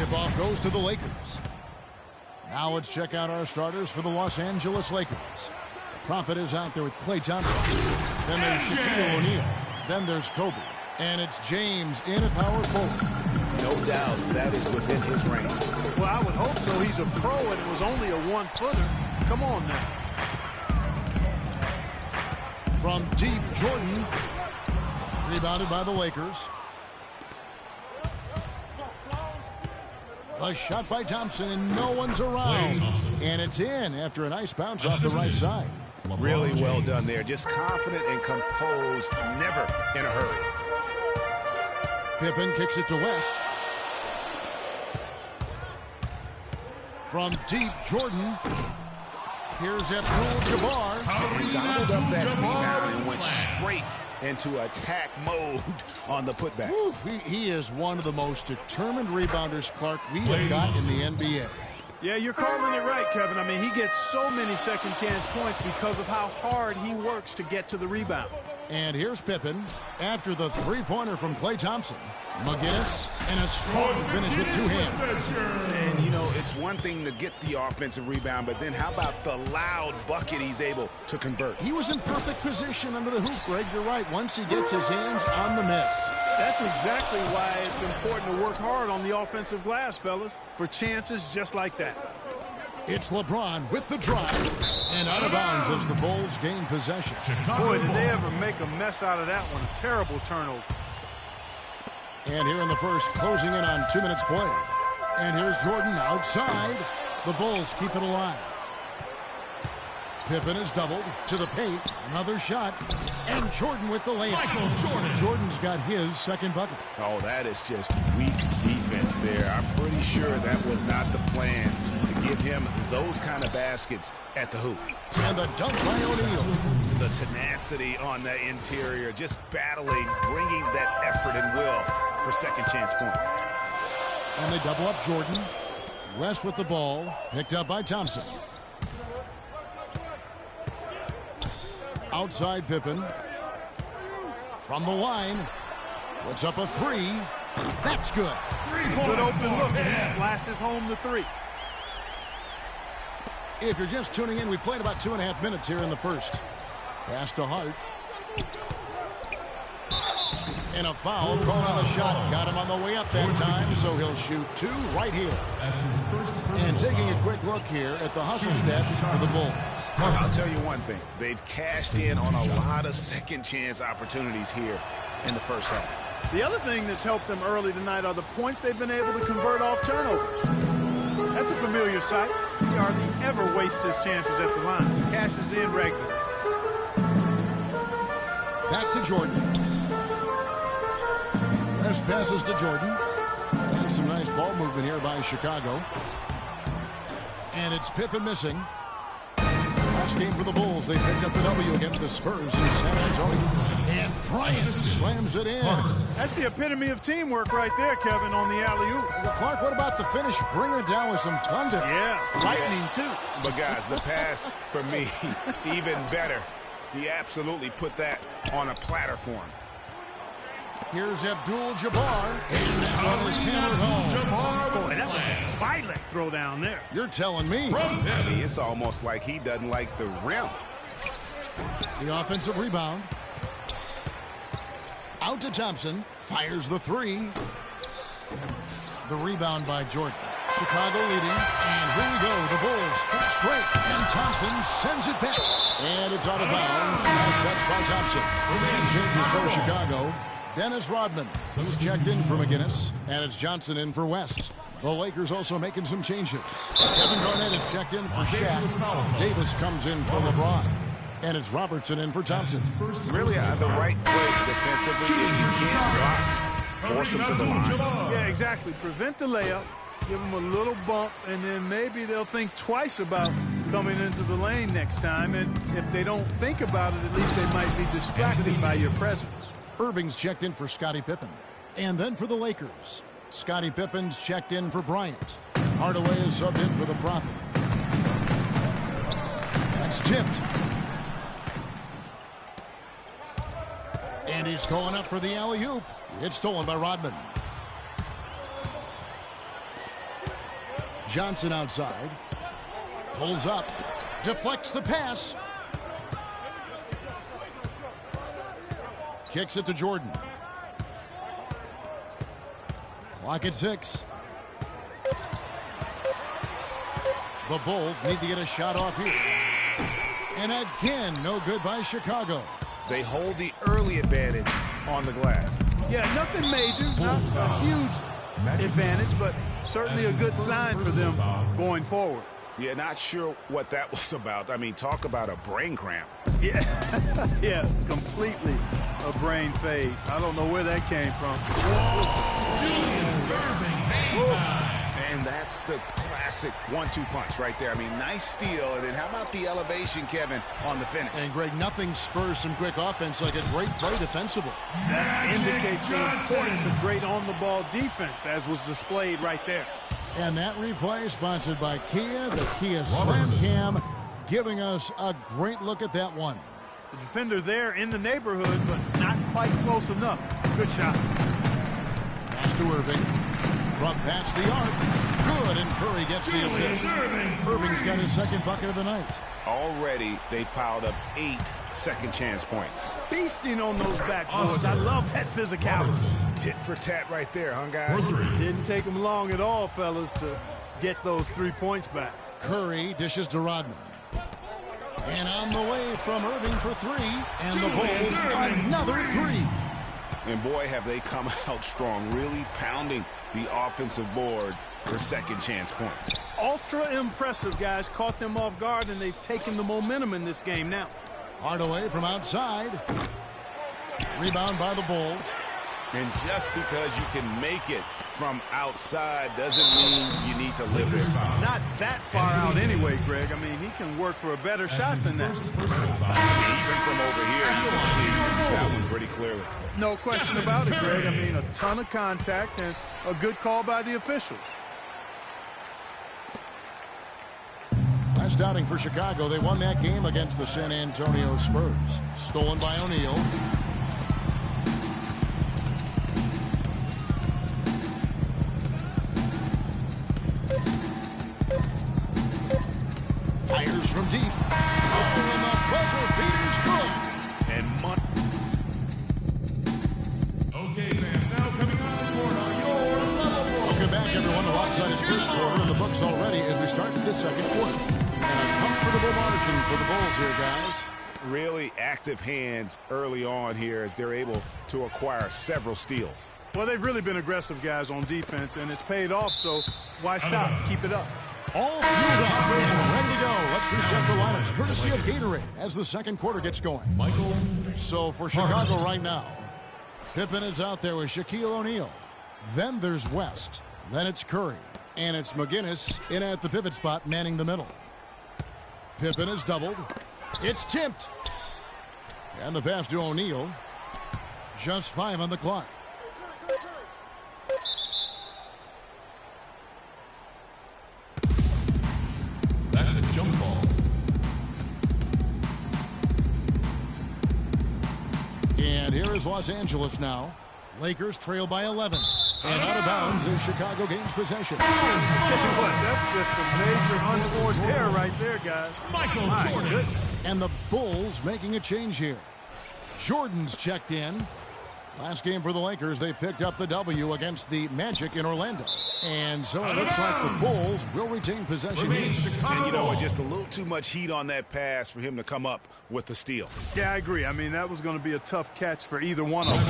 Tip-off goes to the Lakers. Now let's check out our starters for the Los Angeles Lakers. Prophet is out there with Klay Thompson. Then there's Shaquille O'Neal. Then there's Kobe. And it's James in at power forward. No doubt that is within his range. Well, I would hope so. He's a pro and it was only a one-footer. Come on now. From deep, Jordan. Rebounded by the Lakers. A shot by Thompson, and no one's around. And it's in after a nice bounce off the right side. Really well done there. Just confident and composed, never in a hurry. Pippen kicks it to West. From deep, Jordan. Here's Abdul-Jabbar. He gobbled up that rebound and went straight into attack mode on the putback. Oof, he is one of the most determined rebounders, Clark, we have got in the NBA. Yeah, you're calling it right, Kevin. I mean, he gets so many second chance points because of how hard he works to get to the rebound. And here's Pippen after the three-pointer from Klay Thompson. McGinnis, and a strong finish with two hands. And, you know, it's one thing to get the offensive rebound, but then how about the loud bucket he's able to convert? He was in perfect position under the hoop, Greg. You're right. Once he gets his hands on the miss. That's exactly why it's important to work hard on the offensive glass, fellas, for chances just like that. It's LeBron with the drive, and out of bounds as the Bulls gain possession. Boy, did they ever make a mess out of that one. A terrible turnover. And here in the first, closing in on 2 minutes played. And here's Jordan outside. The Bulls keep it alive. Pippen is doubled to the paint. Another shot. And Jordan with the layup. Jordan's got his second bucket. Oh, that is just weak defense there. I'm pretty sure that was not the plan to give him those kind of baskets at the hoop. And the dunk by O'Neal. The tenacity on the interior, just battling, bringing that effort and will for second chance points. And they double up Jordan. West with the ball, picked up by Thompson. Outside Pippen. From the line. Puts up a three. That's good. Good open look, and he splashes home the three. If you're just tuning in, we played about 2.5 minutes here in the first. Pass to Hart. And a foul called on the shot. Got him on the way up that time, so he'll shoot two right here. And taking a quick look here at the hustle stats for the Bulls. I'll tell you one thing. They've cashed in on a lot of second chance opportunities here in the first half. The other thing that's helped them early tonight are the points they've been able to convert off turnovers. That's a familiar sight. He hardly ever wastes his chances at the line. He cashes in regularly. Back to Jordan. West passes to Jordan. And some nice ball movement here by Chicago. And it's Pippen missing. Last game for the Bulls, they picked up the W against the Spurs in San Antonio. And Bryant slams it in. That's the epitome of teamwork right there, Kevin, on the alley-oop. Well, Clark, what about the finish? Bringing it down with some thunder. Yeah, lightning, too. But, guys, the pass, for me, even better. He absolutely put that on a platter for him. Here's Abdul-Jabbar. And that one is hammered home. Boy, that was a violent throw down there. You're telling me. I mean, it's almost like he doesn't like the rim. The offensive rebound. Out to Thompson. Fires the three. The rebound by Jordan. Chicago leading. And here we go. The Bulls fast break. And Thompson sends it back. And it's out of bounds. Last touch by Thompson. And changes for Chicago. Dennis Rodman. He's checked in for McGinnis. And it's Johnson in for West. The Lakers also making some changes. Kevin Garnett is checked in for Shaq. Davis comes in for LeBron. And it's Robertson in for Thompson. Really the right play defensively. You can't block. Force him to the line. Yeah, exactly. Prevent the layup. Give them a little bump. And then maybe they'll think twice about coming into the lane next time. And if they don't think about it, at least they might be distracted by your presence. Irving's checked in for Scottie Pippen. And then for the Lakers, Scottie Pippen's checked in for Bryant. Hardaway is subbed in for the Prophet. That's tipped. And he's going up for the alley-oop. It's stolen by Rodman. Johnson outside. Pulls up. Deflects the pass. Kicks it to Jordan. Clock at 6. The Bulls need to get a shot off here. And again, no good by Chicago. They hold the early advantage on the glass. Yeah, nothing major, not a huge advantage, but certainly a good sign for them going forward. Yeah, not sure what that was about. I mean, talk about a brain cramp. Yeah, yeah, completely a brain fade. I don't know where that came from. And that's the classic 1-2 punch right there. I mean, nice steal. And then how about the elevation, Kevin, on the finish? And, Greg, nothing spurs some quick offense like a great play defensively. That indicates the importance of great on-the-ball defense, as was displayed right there. And that replay sponsored by Kia, the Kia Slam Cam, giving us a great look at that one. The defender there in the neighborhood, but not quite close enough. Good shot. Pass to Irving. From past the arc. Good, and Curry gets the assist. Irving's got his second bucket of the night. Already, they've piled up 8 second-chance points. Feasting on those backboards. I love that physicality. Tit for tat right there, huh, guys? Didn't take them long at all, fellas, to get those 3 points back. Curry dishes to Rodman. And on the way from Irving for 3. And the Bulls, another 3. And boy, have they come out strong, really pounding the offensive board for second-chance points. Ultra impressive, guys. Caught them off guard, and they've taken the momentum in this game now. Hardaway from outside. Rebound by the Bulls. And just because you can make it from outside doesn't mean you need to live this far. Not that far out anyway, Greg. I mean, he can work for a better shot than that. Even from over here, you can see that one pretty clearly. No question about it, Greg. I mean, a ton of contact and a good call by the officials. Last outing for Chicago, they won that game against the San Antonio Spurs. Stolen by O'Neal. Fires from deep. Oh, and the buzzer beater's good. And Okay, fans, now coming on the court on your level. Welcome back, everyone. The Lopside is first quarter in the books already as we start this second quarter. And a comfortable margin for the Bulls here, guys. really active hands early on here as they're able to acquire several steals. Well, they've really been aggressive, guys, on defense, and it's paid off, so why stop? Keep it up. All fueled up and ready to go. Let's reset the lineups, courtesy of Gatorade, as the second quarter gets going. So for Chicago right now, Pippen is out there with Shaquille O'Neal. Then there's West. Then it's Curry. And it's McGinnis in at the pivot spot, manning the middle. Pippen is doubled. It's tipped. And the pass to O'Neal. Just 5 on the clock. That's a jump ball. And here is Los Angeles now. Lakers trail by 11. And out of bounds as Chicago gains possession. Tell you what, that's just a major unforced error right there, guys. Michael Jordan. Goodness. And the Bulls making a change here. Jordan's checked in. Last game for the Lakers, they picked up the W against the Magic in Orlando. And so it looks like the Bulls will retain possession here. And you know what, just a little too much heat on that pass for him to come up with the steal. Yeah, I agree. I mean, that was going to be a tough catch for either one of them.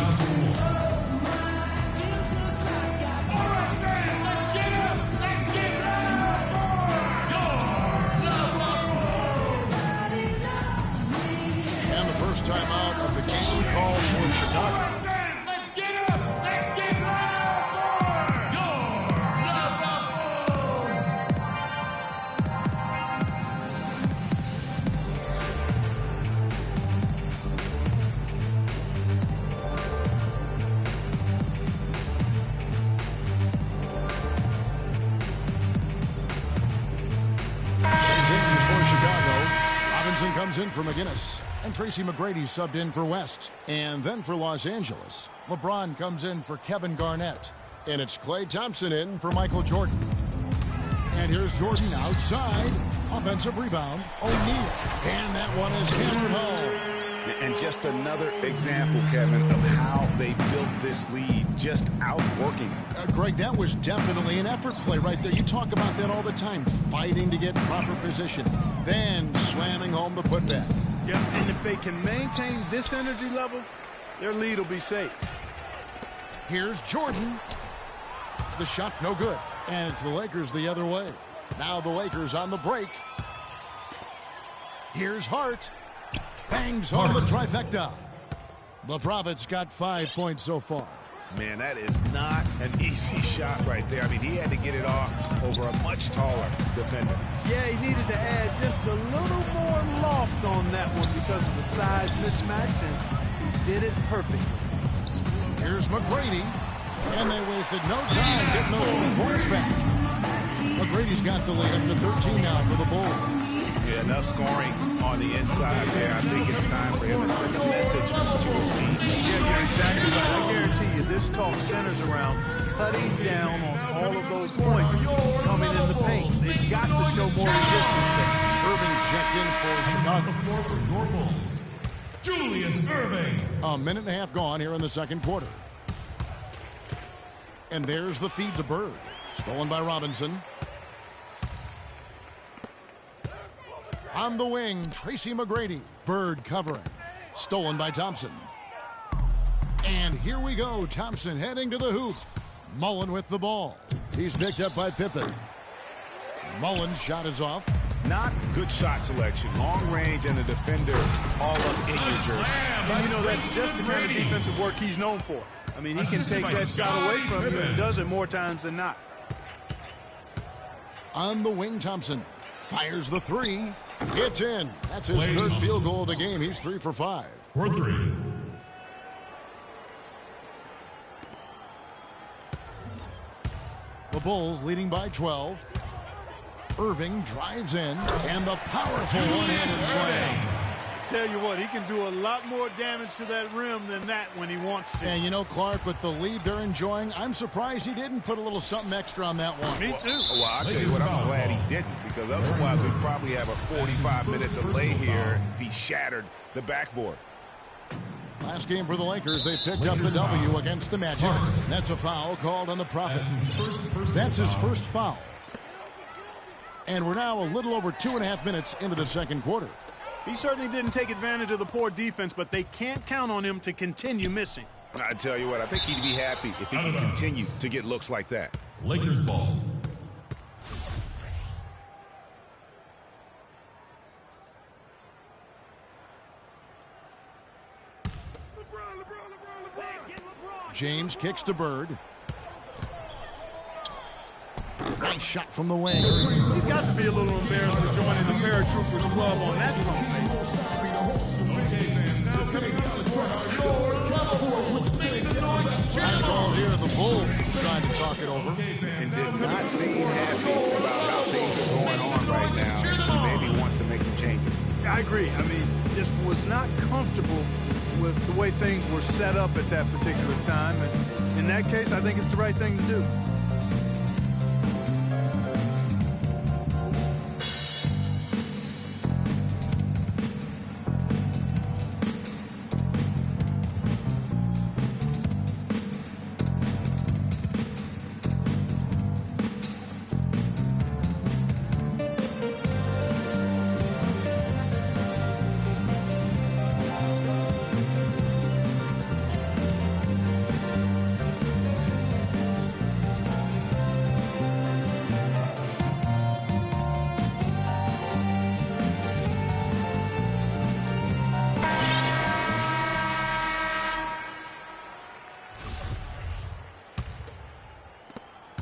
And the first time out of the game called for Chicago. Comes in for McGinnis. And Tracy McGrady subbed in for West. And then for Los Angeles, LeBron comes in for Kevin Garnett. And it's Klay Thompson in for Michael Jordan. And here's Jordan outside. Offensive rebound, O'Neal. And that one is hammered home. And just another example, Kevin, of how they built this lead, just outworking. Greg, that was definitely an effort play right there. You talk about that all the time, fighting to get proper position, then slamming home the putback. Yeah, and if they can maintain this energy level, their lead will be safe. Here's Jordan. The shot no good. And it's the Lakers the other way. Now the Lakers on the break. Here's Hart. Bangs home the trifecta. The Prophets got 5 points so far. Man, that is not an easy shot right there. I mean, he had to get it off over a much taller defender. Yeah, he needed to add just a little more loft on that one because of the size mismatch, and he did it perfectly. Here's McGrady, and they wasted no time getting those 2 points back. McGrady's got the lead up to 13 now for the Bulls. Yeah, enough scoring on the inside there. I think it's time for him to send a message to his team. Yeah, you're exactly right. I guarantee you this talk centers around cutting down on all of those points coming in the paint. They've got to show more resistance there. Irving's checked in for Chicago. Floor for your Bulls, Julius Irving. A minute and a half gone here in the second quarter. And there's the feed to Bird. Stolen by Robinson. On the wing, Tracy McGrady. Bird covering. Stolen by Thompson. And here we go. Thompson heading to the hoop. Mullen with the ball. He's picked up by Pippen. Mullen's shot is off. Not good shot selection. Long range and the defender all up in your jersey. And you know, that's just the kind of defensive work he's known for. I mean, he can take that shot away from you and does it more times than not. On the wing, Thompson fires the 3. It's in. That's his third field goal of the game. He's 3 for 5. For 3. The Bulls leading by 12. Irving drives in, and the powerful one-handed slam. Tell you what, he can do a lot more damage to that rim than that when he wants to. And you know, Clark, with the lead they're enjoying, I'm surprised he didn't put a little something extra on that one. Me too. Well, I'll tell you what, I'm glad he didn't, because otherwise we'd probably have a 45-minute delay here if he shattered the backboard. Last game for the Lakers, they picked up the W against the Magic. That's a foul called on the Prophets. That's his first foul. And we're now a little over 2.5 minutes into the second quarter. He certainly didn't take advantage of the poor defense, but they can't count on him to continue missing. I tell you what, I think he'd be happy if he can continue to get looks like that. Lakers ball. James kicks to Bird. Nice shot from the wing. He's got to be a little embarrassed for joining the paratroopers club on that front. Okay, fans, now coming down the court are your Cowboys with makes a noise. Time call here. The Bulls decide to talk it over. And did not seem happy about how things are going on right now. Maybe wants to make some changes. I agree. I mean, just was not comfortable with the way things were set up at that particular time. And in that case, I think it's the right thing to do.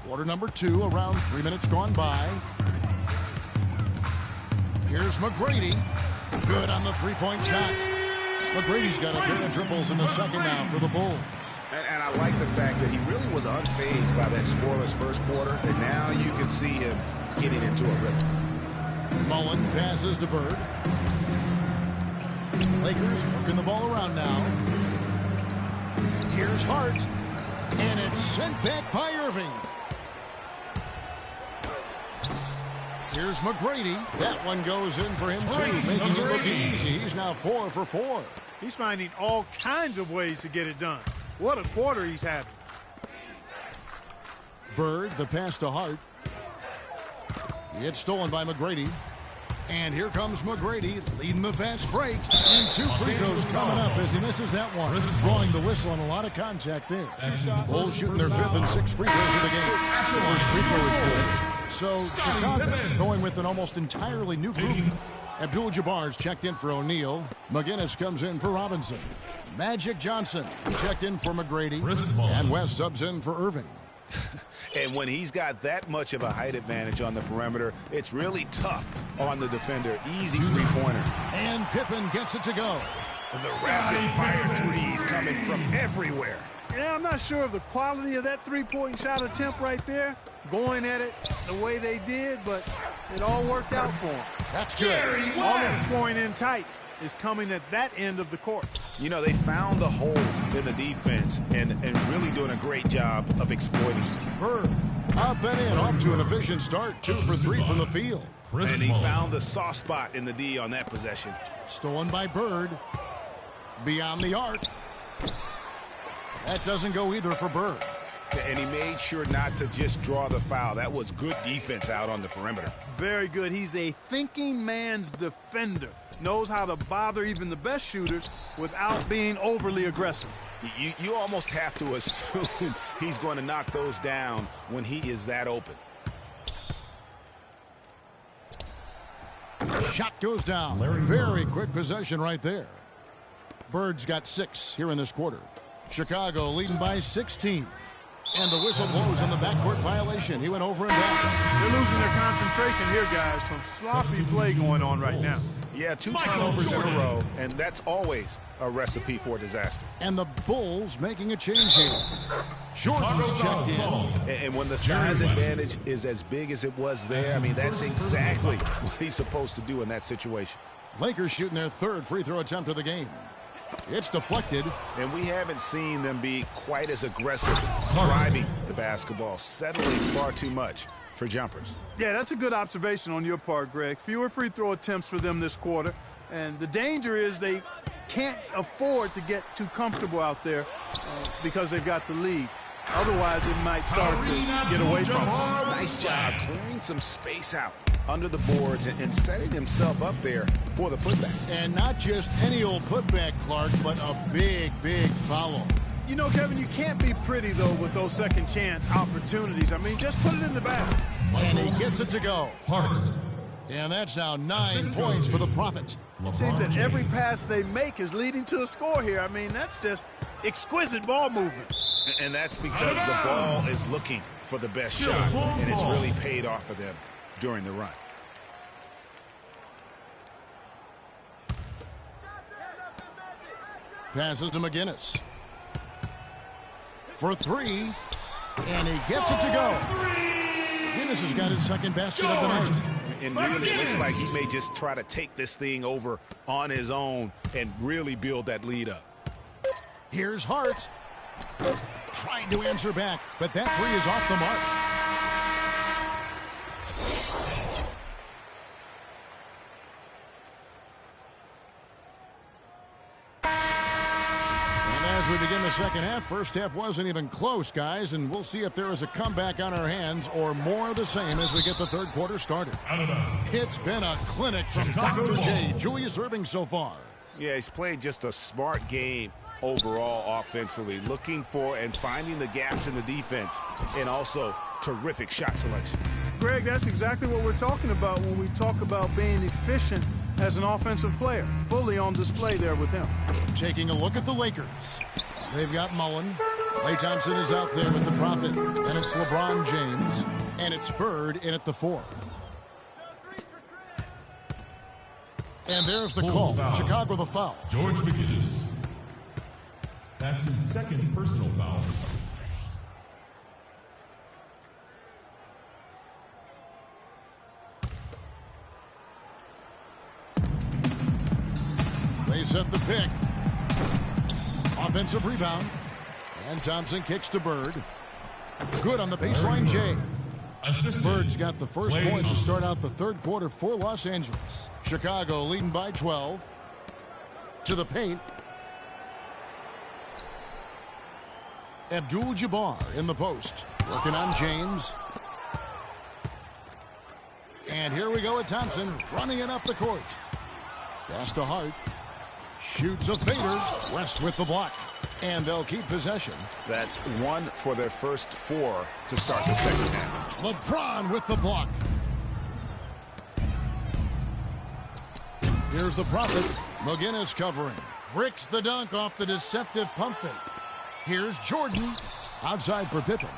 Quarter number 2, around 3 minutes gone by. Here's McGrady. Good on the three-point shot. McGrady's got a pair of triples in the second now for the Bulls. And I like the fact that he really was unfazed by that scoreless first quarter, and now you can see him getting into a rhythm. Mullen passes to Bird. Lakers working the ball around now. Here's Hart. And it's sent back by Irving. Here's McGrady. That one goes in for him, too, making it look easy. He's now 4 for 4. He's finding all kinds of ways to get it done. What a quarter he's having. Bird, the pass to Hart. It's stolen by McGrady. And here comes McGrady leading the fast break. And 2 free throws coming up as he misses that one. Drawing the whistle on a lot of contact there. Bulls shooting their 5th and 6th free throws of the game. First free throw is good. So Chicago going with an almost entirely new group. Abdul-Jabbar's checked in for O'Neal. McGinnis comes in for Robinson. Magic Johnson checked in for McGrady. And West subs in for Irving. And when he's got that much of a height advantage on the perimeter, it's really tough on the defender. Easy three-pointer. And Pippen gets it to go. The rapid-fire threes coming from everywhere. Yeah, I'm not sure of the quality of that three-point shot attempt right there, going at it the way they did, but it all worked out for them. That's good. All the scoring in tight is coming at that end of the court. You know, they found the holes in the defense and really doing a great job of exploiting it. Bird up and in, off to an efficient start. 2 for 3 from the field. And he found the soft spot in the D on that possession. Stolen by Bird. Beyond the arc. That doesn't go either for Bird. And he made sure not to just draw the foul. That was good defense out on the perimeter. Very good. He's a thinking man's defender. Knows how to bother even the best shooters without being overly aggressive. You almost have to assume he's going to knock those down when he is that open. Shot goes down. Very quick possession right there. Bird's got 6 here in this quarter. Chicago leading by 16. And the whistle blows on the backcourt violation. He went over and back. They're losing their concentration here, guys. Some sloppy play going on right now. Yeah, 2 turnovers in a row, and that's always a recipe for disaster. And the Bulls making a change here. Jordan's checked in. And when the size advantage is as big as it was there, I mean, that's exactly what he's supposed to do in that situation. Lakers shooting their 3rd free throw attempt of the game. It's deflected. And we haven't seen them be quite as aggressive driving the basketball, settling far too much for jumpers. Yeah, that's a good observation on your part, Greg. Fewer free throw attempts for them this quarter. And the danger is they can't afford to get too comfortable out there because they've got the lead. Otherwise, it might start to get away from them. Nice job clearing some space out under the boards and setting himself up there for the putback. And not just any old putback, Clark, but a big, big foul. You know, Kevin, you can't be pretty, though, with those second chance opportunities. I mean, just put it in the basket. And he gets it to go. And that's now 9 points for the Prophet. It seems that every pass they make is leading to a score here. I mean, that's just exquisite ball movement. And that's because the ball is looking for the best shot, and it's really paid off for them during the run. Passes to McGinnis. For 3. And he gets it to go. McGinnis has got his 2nd basket of the night. And really, it looks like he may just try to take this thing over on his own and really build that lead up. Here's Hart. Trying to answer back, but that 3 is off the mark. And as we begin the second half, first half wasn't even close, guys, and we'll see if there is a comeback on our hands or more of the same as we get the 3rd quarter started. It's been a clinic from Dr. J. Julius Erving so far. Yeah, he's played just a smart game overall offensively, looking for and finding the gaps in the defense, and also terrific shot selection. Greg, that's exactly what we're talking about when we talk about being efficient as an offensive player. Fully on display there with him. Taking a look at the Lakers. They've got Mullen. Klay Thompson is out there with the Prophet. And it's LeBron James. And it's Bird in at the 4. And there's the call. Chicago the foul. George McGinnis. That's his 2nd personal foul. They set the pick. Offensive rebound. And Thompson kicks to Bird. Good on the baseline, Jay. Birds got the first points to start out the third quarter for Los Angeles. Chicago leading by 12. To the paint. Abdul-Jabbar in the post. Working on James. And here we go with Thompson running it up the court. Pass to Hart. Shoots a fader. West with the block. And they'll keep possession. That's one for their first 4 to start the second half. LeBron with the block. Here's the Prophet. McGinnis covering. Bricks the dunk off the deceptive pump fake. Here's Jordan. Outside for Pippen.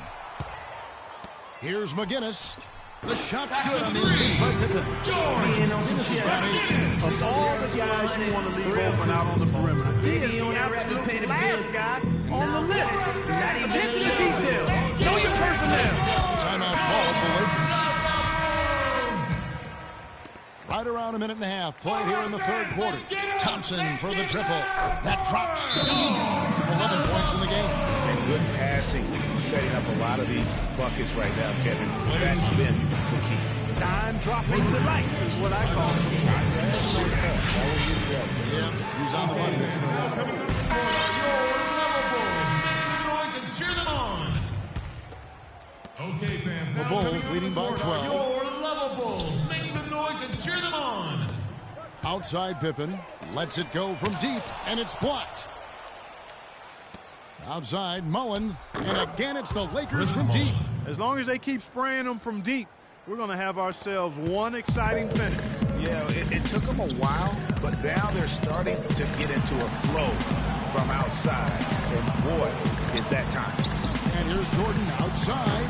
Here's McGinnis. The shot's good on the assist by Pippen. This is about 8. Of all the guys you want to leave open out on the perimeter, he is the absolute last guy on the list. Attention to detail. Know your personnel. Timeout call for Lakers. Right around a minute and a half played here in the third quarter. Thompson for the triple. That drops. 11 points in the game. And good passing, setting up a lot of these buckets right now, Kevin. That's been the key. Dime dropping the lights is what I call it. Yeah, he's on the money this time. Cheer them on. Okay, fans. The Bulls leading by 12. Your level Bulls. Make some noise and cheer them on. Outside Pippen. Lets it go from deep, and it's blocked. Outside Mullen, and again it's the Lakers from deep. As long as they keep spraying them from deep, we're going to have ourselves one exciting finish. Yeah, it took them a while, but now they're starting to get into a flow from outside. And boy, is that time. And here's Jordan outside.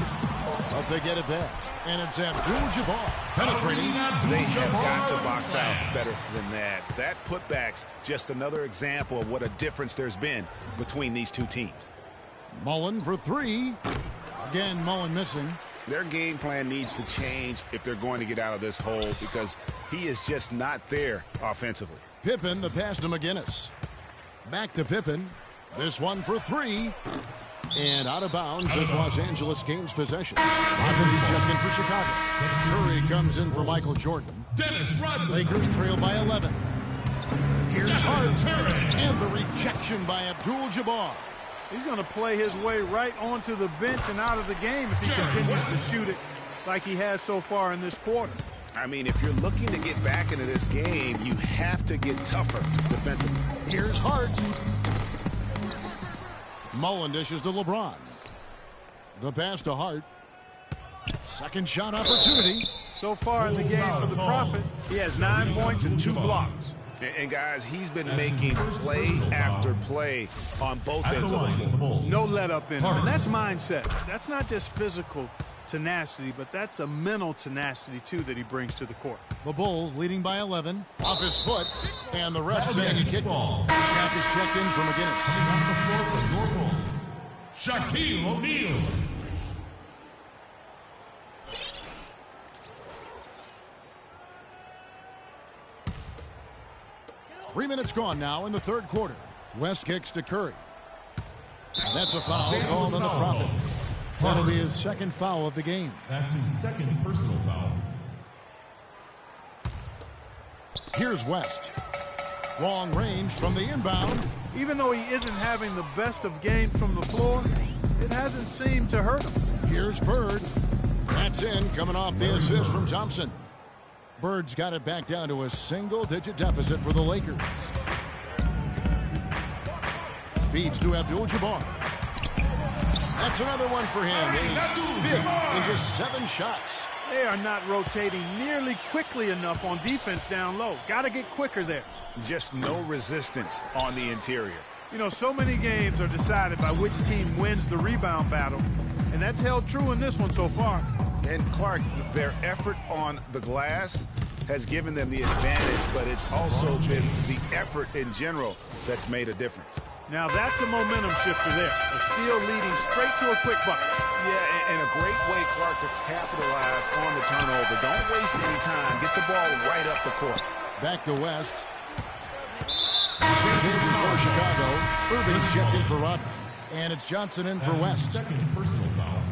But they get it back. And it's Abdul-Jabbar penetrating. They have got to box out better than that. That putback's just another example of what a difference there's been between these two teams. Mullen for 3. Again, Mullen missing. Their game plan needs to change if they're going to get out of this hole because he is just not there offensively. Pippen, the pass to McGinnis. Back to Pippen. This one for 3. And out of bounds as Los Angeles gains possession. Rodman's checked in for Chicago. Curry comes in for Michael Jordan. Dennis Rodman. Lakers trail by 11. Here's Hart. And the rejection by Abdul-Jabbar. He's going to play his way right onto the bench and out of the game if he continues to shoot it like he has so far in this quarter. I mean, if you're looking to get back into this game, you have to get tougher defensively. Here's Hart. Mullen dishes to LeBron. The pass to Hart. Second shot opportunity. So far in the game for the Prophet, he has 9 points and 2 blocks. And guys, he's been making play after play on both ends of the floor. No let up in him. And that's mindset. That's not just physical tenacity, but that's a mental tenacity, too, that he brings to the court. The Bulls leading by 11. Off his foot. And the ref saying he kicked ball. Snap is checked in for McGinnis. Coming on the floor for your Bulls, Shaquille O'Neal. Three minutes gone now in the third quarter. West kicks to Curry. That's a foul called on the Prophet. That'll be his second foul of the game. That's his second personal foul. Here's West. Long range from the inbound. Even though he isn't having the best of games from the floor, it hasn't seemed to hurt him. Here's Bird. That's in, coming off the assist from Thompson. Bird's got it back down to a single-digit deficit for the Lakers. Feeds to Abdul-Jabbar. That's another one for him. He's fifth in just 7 shots. They are not rotating nearly quickly enough on defense down low. Got to get quicker there. Just no resistance on the interior. You know, so many games are decided by which team wins the rebound battle, and that's held true in this one so far. And Clark, their effort on the glass has given them the advantage, but it's also been the effort in general that's made a difference. Now that's a momentum shifter there. A steal leading straight to a quick bucket. Yeah, and a great way, Clark, to capitalize on the turnover. Don't waste any time. Get the ball right up the court. Back to West. For Chicago. Irving's checked in for Rodman. And it's Johnson in for West. Second personal foul.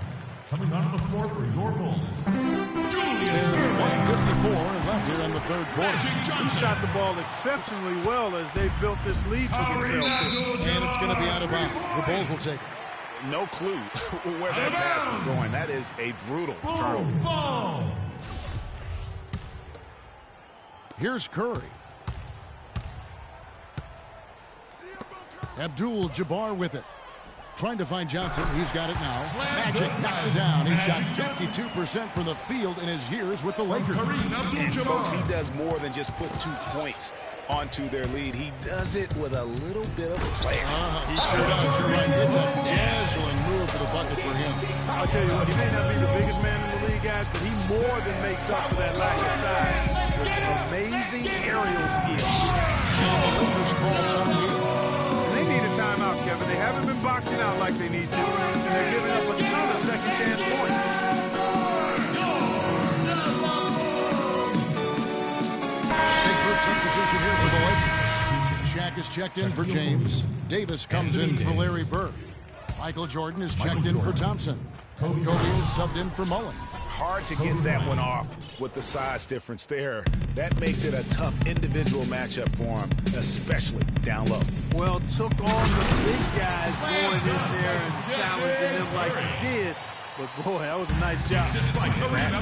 Coming onto the floor for your Bulls, There's 1:54 left here in the third quarter. He shot the ball exceptionally well as they built this lead for themselves. And it's going to be out of bounds. The Bulls will take it. No clue where that pass was going. That is a brutal Bulls turnover. ball. Here's Curry. Abdul-Jabbar with it. Trying to find Johnson. He's got it now. Magic knocks it down. He shot 52% from the field in his years with the Lakers. And folks, he does more than just put 2 points onto their lead. He does it with a little bit of flair. He sure does. You're right. It's a dazzling move to the bucket for him. I'll tell you what, he may not be the biggest man in the league, guys, but he more than makes up for that lack of size with amazing aerial skills. They need a timeout, Kevin. They haven't been boxing out like they need to, and they're giving up a ton of second chance points. Big group substitution here for the Lakers. Shaq is checked in for James. Davis comes in for Larry Bird. Michael Jordan is checked in for Thompson. Kobe is subbed in for Mullen. Hard to get that one off with the size difference there. That makes it a tough individual matchup for him, especially down low. Well, took on the big guys going in there and challenging them like he did. But, boy, that was a nice job. That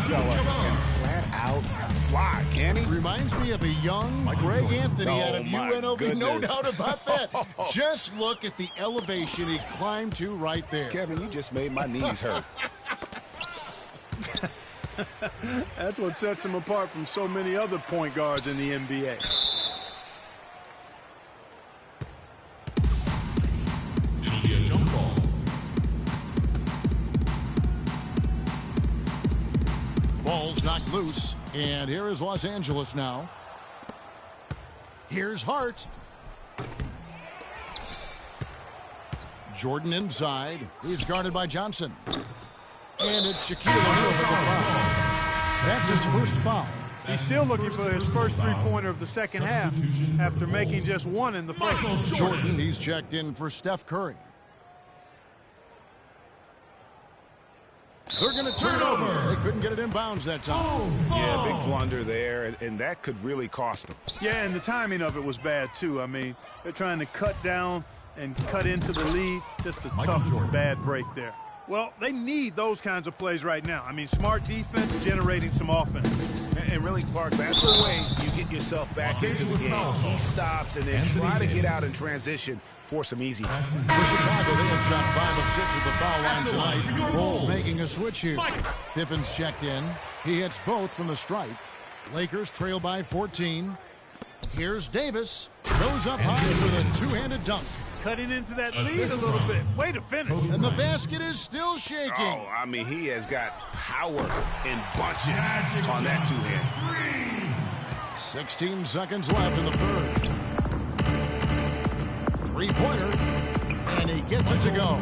fella can flat out fly, can he? Reminds me of a young Greg Anthony out of my UNLV. No goodness. doubt about that. Just look at the elevation he climbed to right there. Kevin, you just made my knees hurt. That's what sets him apart from so many other point guards in the NBA. It'll be a jump ball. Ball's knocked loose, and here is Los Angeles now. Here's Hart. Jordan inside. He's guarded by Johnson. And it's Shaquille O'Neal with the foul. That's his first foul. He's still looking for his first three-pointer of the second half after making just one in the first. Jordan, he's checked in for Steph Curry. They're going to turn it over. They couldn't get it in bounds that time. Yeah, big blunder there, and that could really cost them. Yeah, and the timing of it was bad, too. I mean, they're trying to cut down and cut into the lead. Just a tough, bad break there. Well, they need those kinds of plays right now. I mean, smart defense generating some offense. And really, Clark, that's the way you get yourself back into the game. He stops and then try to get out in transition for some easy. For Chicago, they have shot 5 of 6 at the foul line tonight. Bulls making a switch here. Pippen's checked in. He hits both from the strike. Lakers trail by 14. Here's Davis. Goes up high with a two-handed dunk. Cutting into that lead a little bit. Way to finish. And the basket is still shaking. Oh, I mean, he has got power in bunches on that two-hand. 16 seconds left in the third. Three-pointer. And he gets it to go.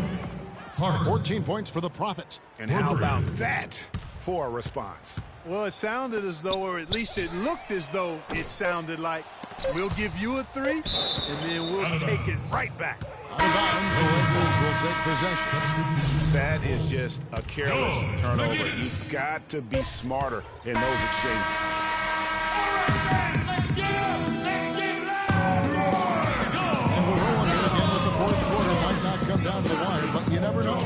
14 points for the Prophet. And how about that for a response? Well, it sounded as though, or at least it looked as though it sounded like, we'll give you a three, and then we'll take it right back. Out of bounds, the Lakers will take possession. That is just a careless turnover. You've got to be smarter in those exchanges. And we're rolling here again with the fourth quarter. Might not come down to the wire, but you never know.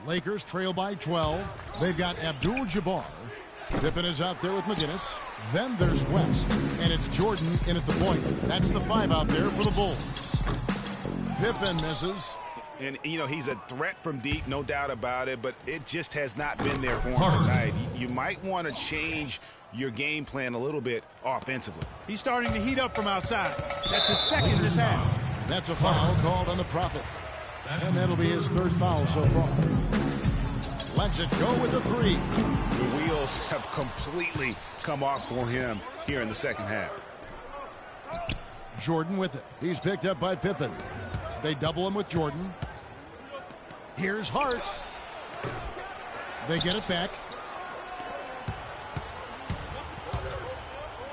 Lakers trail by 12. They've got Abdul-Jabbar. Pippen is out there with McGinnis. Then there's West, and it's Jordan in at the point. That's the 5 out there for the Bulls. Pippen misses. And, you know, he's a threat from deep, no doubt about it, but it just has not been there for him tonight. You might want to change your game plan a little bit offensively. He's starting to heat up from outside. That's his second this half. And that's a foul called on the Prophet. And that'll be his third foul so far. Lets it go with the 3. The wheels have completely come off for him here in the second half. Jordan with it. He's picked up by Pippen. They double him with Jordan. Here's Hart. They get it back.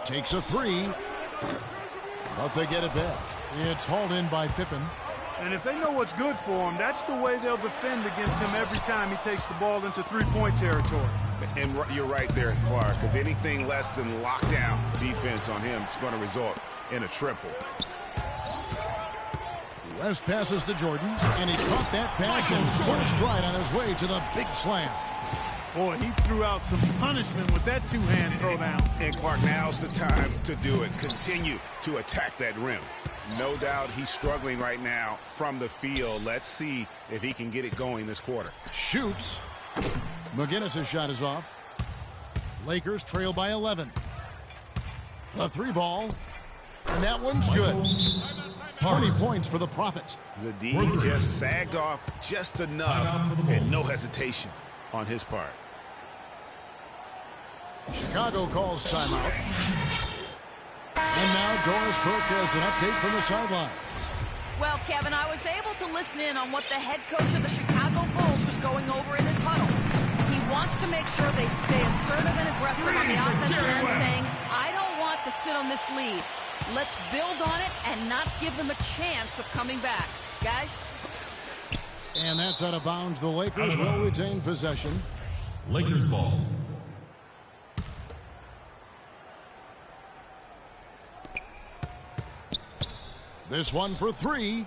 Takes a 3. But they get it back. It's hauled in by Pippen. And if they know what's good for him, that's the way they'll defend against him every time he takes the ball into three-point territory. And you're right there, Clark, because anything less than lockdown defense on him is going to result in a triple. West passes to Jordan, and he caught that pass and scored stride on his way to the big slam. Boy, he threw out some punishment with that two-hand throwdown. And Clark, now's the time to do it. Continue to attack that rim. No doubt he's struggling right now from the field. Let's see if he can get it going this quarter. Shoots. McGinnis' shot is off. Lakers trail by 11. A three ball. And that one's good. 20 points for the Prophet. The D just sagged off just enough and no hesitation on his part. Chicago calls timeout. And now Doris Burke has an update from the sidelines. Well, Kevin, I was able to listen in on what the head coach of the Chicago Bulls was going over in his huddle. He wants to make sure they stay assertive and aggressive on the offensive end, saying, I don't want to sit on this lead. Let's build on it and not give them a chance of coming back. Guys? And that's out of bounds. The Lakers will retain possession. Lakers ball. This one for three.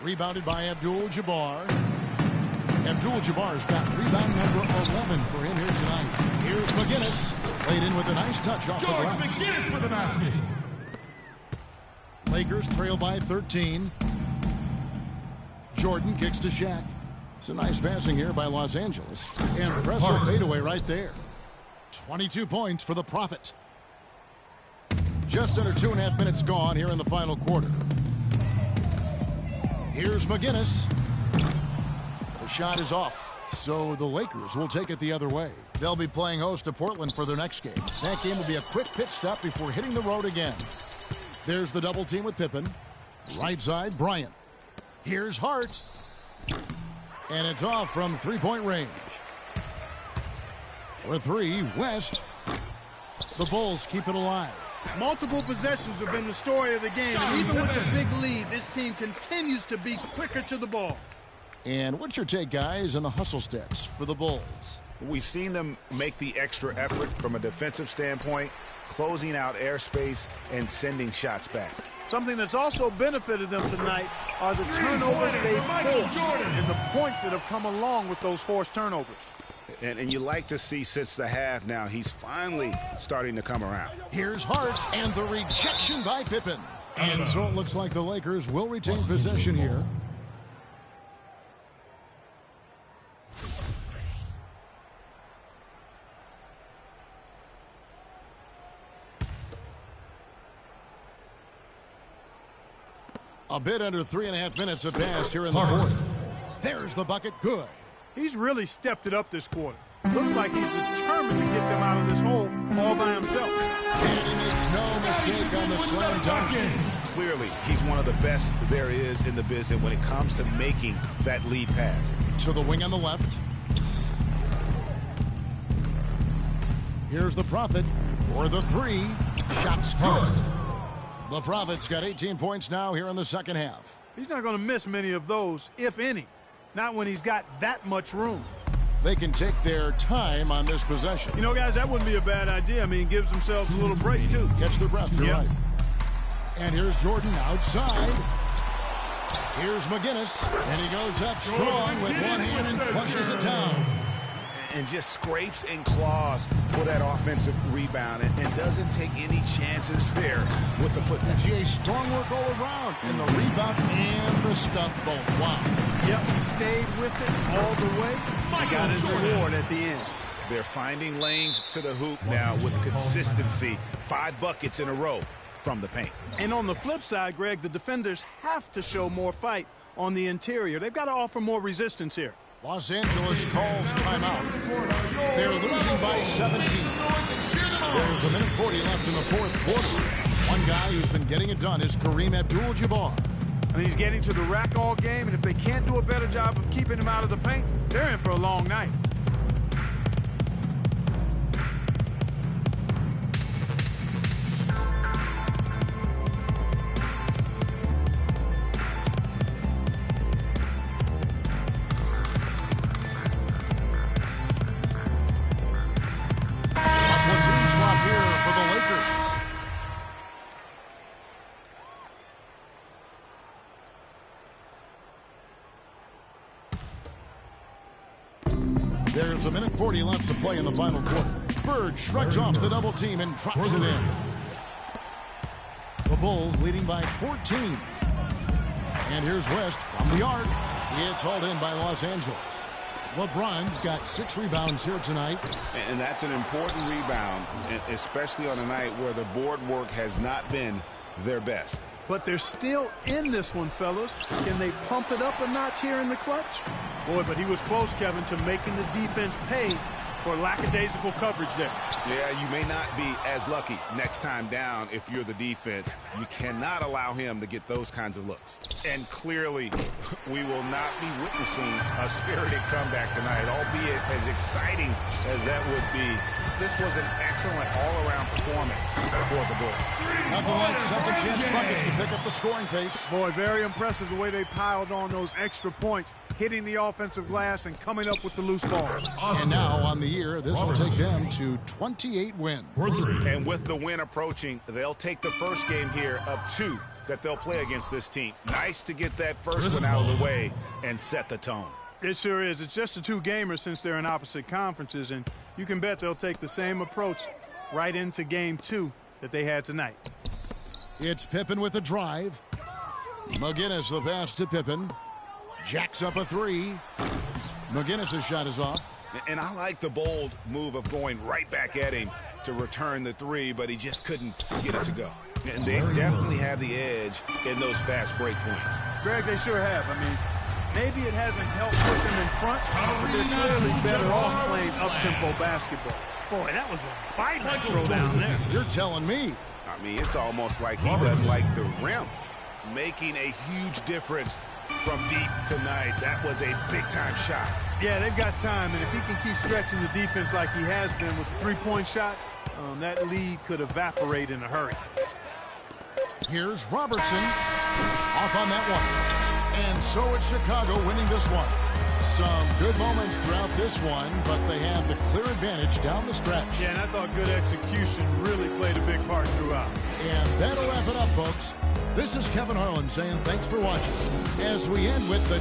Rebounded by Abdul-Jabbar. Abdul-Jabbar's got rebound number 11 for him here tonight. Here's McGinnis. Played in with a nice touch off the glass. McGinnis for the basket. Lakers trail by 13. Jordan kicks to Shaq. It's a nice passing here by Los Angeles. Impressive fadeaway right there. 22 points for the Prophet. Just under 2.5 minutes gone here in the final quarter. Here's McGinnis. The shot is off, so the Lakers will take it the other way. They'll be playing host to Portland for their next game. That game will be a quick pit stop before hitting the road again. There's the double team with Pippen. Right side, Bryant. Here's Hart. And it's off from three-point range. For three, West. The Bulls keep it alive. Multiple possessions have been the story of the game. And even with the big lead, this team continues to be quicker to the ball. And what's your take, guys, on the hustle sticks for the Bulls? We've seen them make the extra effort from a defensive standpoint, closing out airspace and sending shots back. Something that's also benefited them tonight are the turnovers they've forced and the points that have come along with those forced turnovers. And you like to see since the half now, he's finally starting to come around. Here's Hart and the rejection by Pippen. And so it looks like the Lakers will retain possession here. A bit under 3.5 minutes have passed here in the fourth. There's the bucket. Good. He's really stepped it up this quarter. Looks like he's determined to get them out of this hole all by himself. And he makes no mistake on the slam dunk. Clearly, he's one of the best there is in the business when it comes to making that lead pass. To the wing on the left. Here's the Prophet for the three. Shots good. The Prophet's got 18 points now here in the second half. He's not going to miss many of those, if any. Not when he's got that much room. They can take their time on this possession. You know, guys, that wouldn't be a bad idea. I mean, it gives themselves a little break, too. Catch their breath. You're right. And here's Jordan outside. Here's McGinnis. And he goes up strong with one hand and flushes it down. And just scrapes and claws for that offensive rebound and doesn't take any chances there with the putback. GA, strong work all around. And the rebound and the stuff both. Wow. Yep, he stayed with it all the way. He got his reward at the end. They're finding lanes to the hoop now with consistency. 5 buckets in a row from the paint. And on the flip side, Greg, the defenders have to show more fight on the interior. They've got to offer more resistance here. Los Angeles calls timeout. They're losing by 17. There's a minute 40 left in the fourth quarter. One guy who's been getting it done is Kareem Abdul-Jabbar. And he's getting to the rack all game, and if they can't do a better job of keeping him out of the paint, they're in for a long night. There's a minute 40 left to play in the final quarter. Bird shrugs off the double team and drops it in. The Bulls leading by 14. And here's West from the arc. It's hauled in by Los Angeles. LeBron's got 6 rebounds here tonight. And that's an important rebound, especially on a night where the board work has not been their best. But they're still in this one, fellas. Can they pump it up a notch here in the clutch? Boy, but he was close, Kevin, to making the defense pay for lackadaisical coverage there. Yeah, you may not be as lucky next time down if you're the defense. You cannot allow him to get those kinds of looks. And clearly, we will not be witnessing a spirited comeback tonight, albeit as exciting as that would be. This was an excellent all-around performance for the Bulls. Nothing like second chance buckets to pick up the scoring pace. Boy, very impressive the way they piled on those extra points, hitting the offensive glass and coming up with the loose ball. And now on the year, this will take them to 28 wins. And with the win approaching, they'll take the first game here of 2 that they'll play against this team. Nice to get that first one out of the way and set the tone. It sure is. It's just a 2-gamer since they're in opposite conferences, and you can bet they'll take the same approach right into game 2 that they had tonight. It's Pippen with a drive. McGinnis the pass to Pippen. Jacks up a 3. McGinnis' shot is off. And I like the bold move of going right back at him to return the 3, but he just couldn't get it to go. And they definitely have the edge in those fast break points. Greg, they sure have. I mean, maybe it hasn't helped put them in front, but they're clearly better off playing up-tempo basketball. Boy, that was a violent throw down there. You're telling me. I mean, it's almost like he doesn't like the rim. Making a huge difference from deep tonight. That was a big-time shot. Yeah, they've got time, and if he can keep stretching the defense like he has been with the three-point shot, that lead could evaporate in a hurry. Here's Robertson. Off on that one. And so it's Chicago winning this one. Some good moments throughout this one, but they have the clear advantage down the stretch. Yeah, and I thought good execution really played a big part throughout. And that'll wrap it up, folks. This is Kevin Harlan saying thanks for watching as we end with the